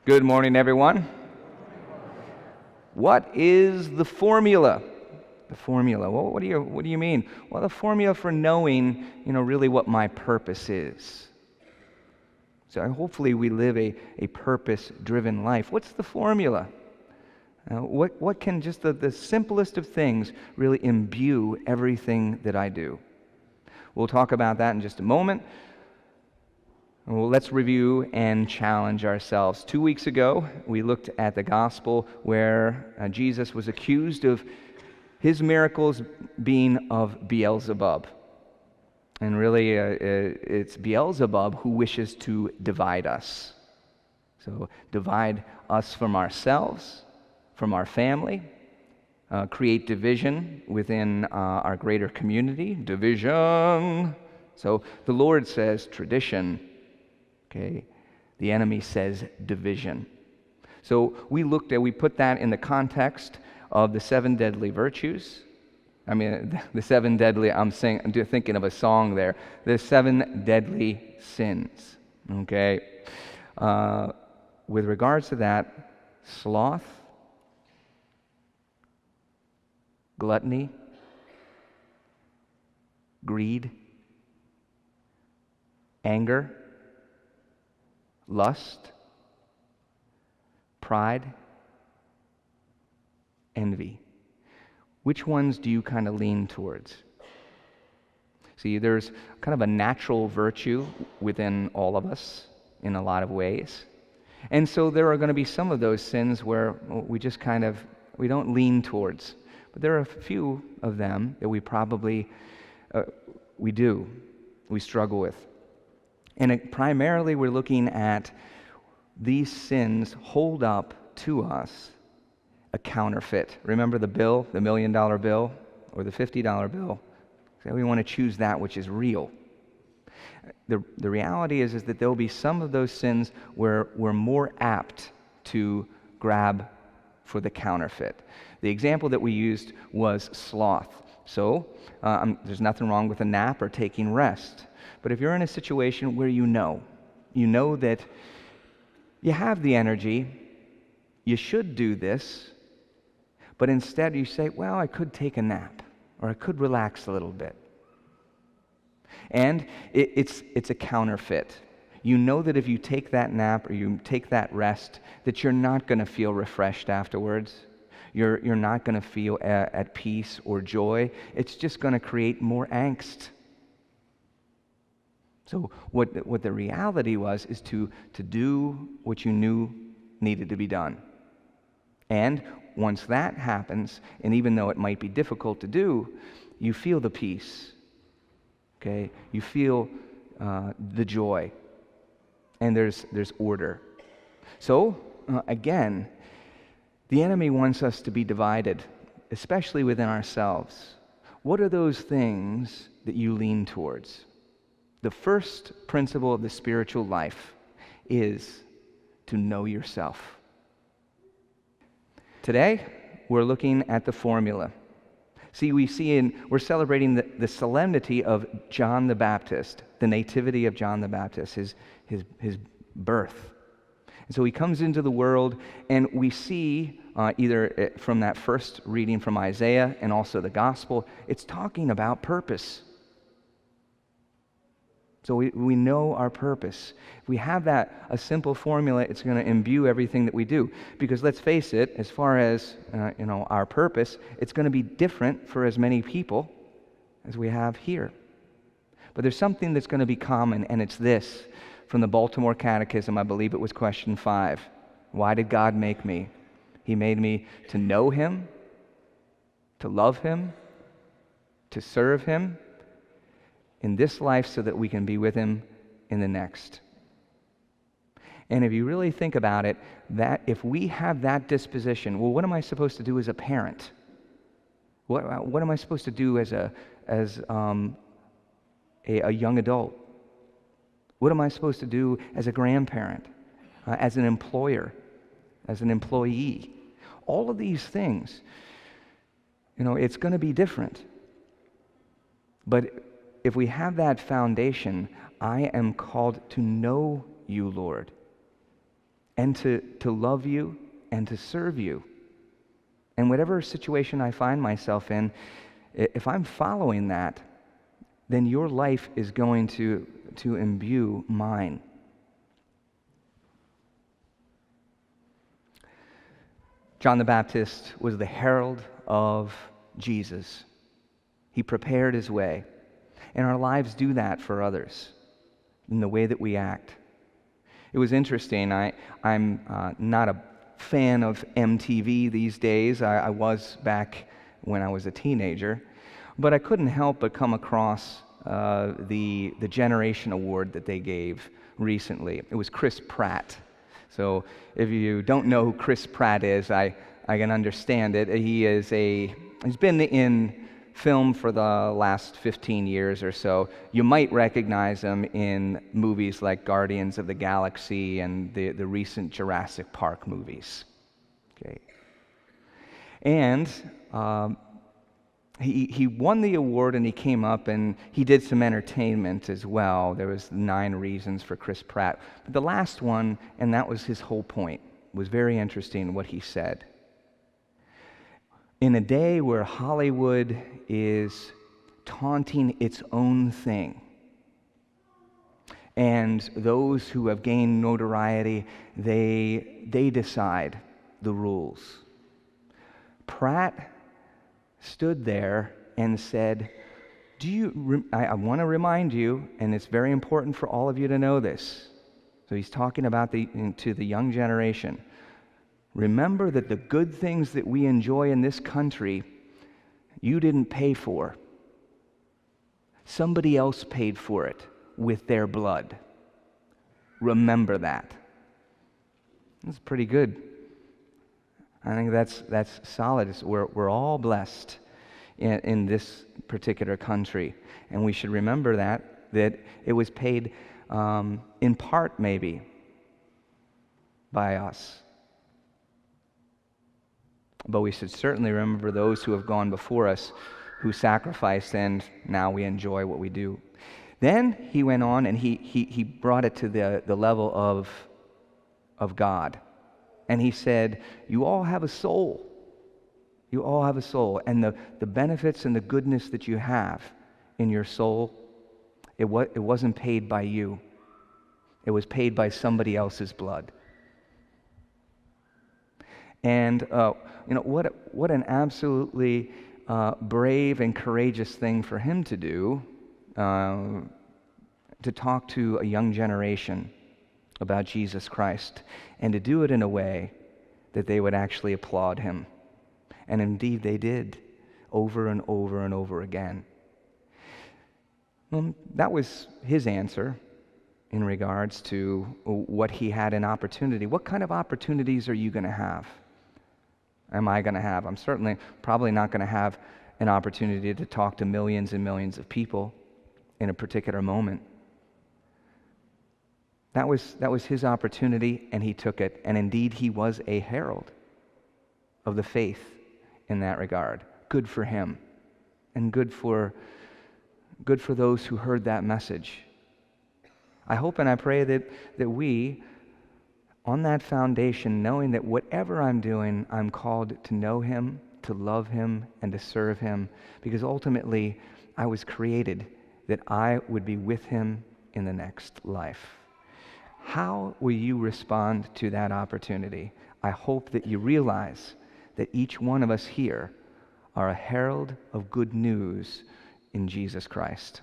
Good morning, everyone. What is the formula? The formula. Well, what do you mean? Well, the formula for knowing, really what my purpose is. So hopefully we live a purpose-driven life. What's the formula? What can just the simplest of things really imbue everything that I do? We'll talk about that in just a moment. Well, let's review and challenge ourselves. 2 weeks ago, we looked at the gospel where Jesus was accused of his miracles being of Beelzebub. And really, it's Beelzebub who wishes to divide us. So, divide us from ourselves, from our family, create division within our greater community. Division. So, the Lord says tradition. Okay, the enemy says division. So we put that in the context of the 7 deadly virtues. I mean, the 7 deadly, I'm thinking of a song there. The 7 deadly sins. Okay, with regards to that, sloth, gluttony, greed, anger, lust, pride, envy. Which ones do you kind of lean towards? See, there's kind of a natural virtue within all of us in a lot of ways. And so there are going to be some of those sins where we just we don't lean towards. But there are a few of them that we probably, we struggle with. And primarily we're looking at these sins hold up to us a counterfeit. Remember the bill, the $1 million bill or the $50 bill? So we want to choose that which is real. The reality is that there will be some of those sins where we're more apt to grab for the counterfeit. The example that we used was sloth. So there's nothing wrong with a nap or taking rest. But if you're in a situation where you know that you have the energy, you should do this, but instead you say, well, I could take a nap, or I could relax a little bit. And it's a counterfeit. You know that if you take that nap or you take that rest, that you're not going to feel refreshed afterwards. You're not going to feel at peace or joy. It's just going to create more angst. So what the reality was is to do what you knew needed to be done. And once that happens, and even though it might be difficult to do, you feel the peace. Okay? You feel the joy. And there's order. So, again, the enemy wants us to be divided, especially within ourselves. What are those things that you lean towards? The first principle of the spiritual life is to know yourself. Today, we're looking at the formula. See, we're celebrating the solemnity of John the Baptist, the nativity of John the Baptist, his birth. And so he comes into the world, and we see either from that first reading from Isaiah and also the gospel, it's talking about purpose. So we know our purpose. If we have a simple formula, it's going to imbue everything that we do. Because let's face it, as far as our purpose, it's going to be different for as many people as we have here. But there's something that's going to be common, and it's this. From the Baltimore Catechism, I believe it was question 5. Why did God make me? He made me to know Him, to love Him, to serve Him in this life so that we can be with Him in the next. And if you really think about it, that if we have that disposition, well, what am I supposed to do as a parent? What am I supposed to do as a young adult? What am I supposed to do as a grandparent, as an employer, as an employee? All of these things, it's going to be different. But if we have that foundation, I am called to know you, Lord. and to love you and to serve you. And whatever situation I find myself in, if I'm following that, then your life is going to imbue mine. John the Baptist was the herald of Jesus. He prepared his way. And our lives do that for others in the way that we act. It was interesting. I'm not a fan of MTV these days. I was back when I was a teenager. But I couldn't help but come across the Generation Award that they gave recently. It was Chris Pratt. So if you don't know who Chris Pratt is, I can understand it. He's been in film for the last 15 years or so. You might recognize him in movies like Guardians of the Galaxy and the recent Jurassic Park movies. Okay. And he won the award, and he came up and he did some entertainment as well. There was 9 reasons for Chris Pratt. But the last one, and that was his whole point, was very interesting what he said. In a day where Hollywood is taunting its own thing, and those who have gained notoriety, they decide the rules. Pratt stood there and said, I want to remind you, and it's very important for all of you to know this. So he's talking about to the young generation. Remember that the good things that we enjoy in this country, you didn't pay for. Somebody else paid for it with their blood. Remember that. That's pretty good. I think that's solid. We're all blessed in this particular country, and we should remember that it was paid in part maybe by us. But we should certainly remember those who have gone before us, who sacrificed, and now we enjoy what we do. Then he went on and he brought it to the level of God. And he said, you all have a soul. You all have a soul. And the benefits and the goodness that you have in your soul, it wasn't paid by you. It was paid by somebody else's blood. And what an absolutely brave and courageous thing for him to do, to talk to a young generation about Jesus Christ, and to do it in a way that they would actually applaud him. And indeed they did, over and over and over again. Well, that was his answer in regards to what he had in opportunity. What kind of opportunities are you going to have? Am I going to have? I'm certainly probably not going to have an opportunity to talk to millions and millions of people in a particular moment. That was his opportunity, and he took it. And indeed, he was a herald of the faith in that regard. Good for him, and good for those who heard that message. I hope and I pray that we, on that foundation, knowing that whatever I'm doing, I'm called to know him, to love him, and to serve him, because ultimately I was created that I would be with him in the next life. How will you respond to that opportunity? I hope that you realize that each one of us here are a herald of good news in Jesus Christ.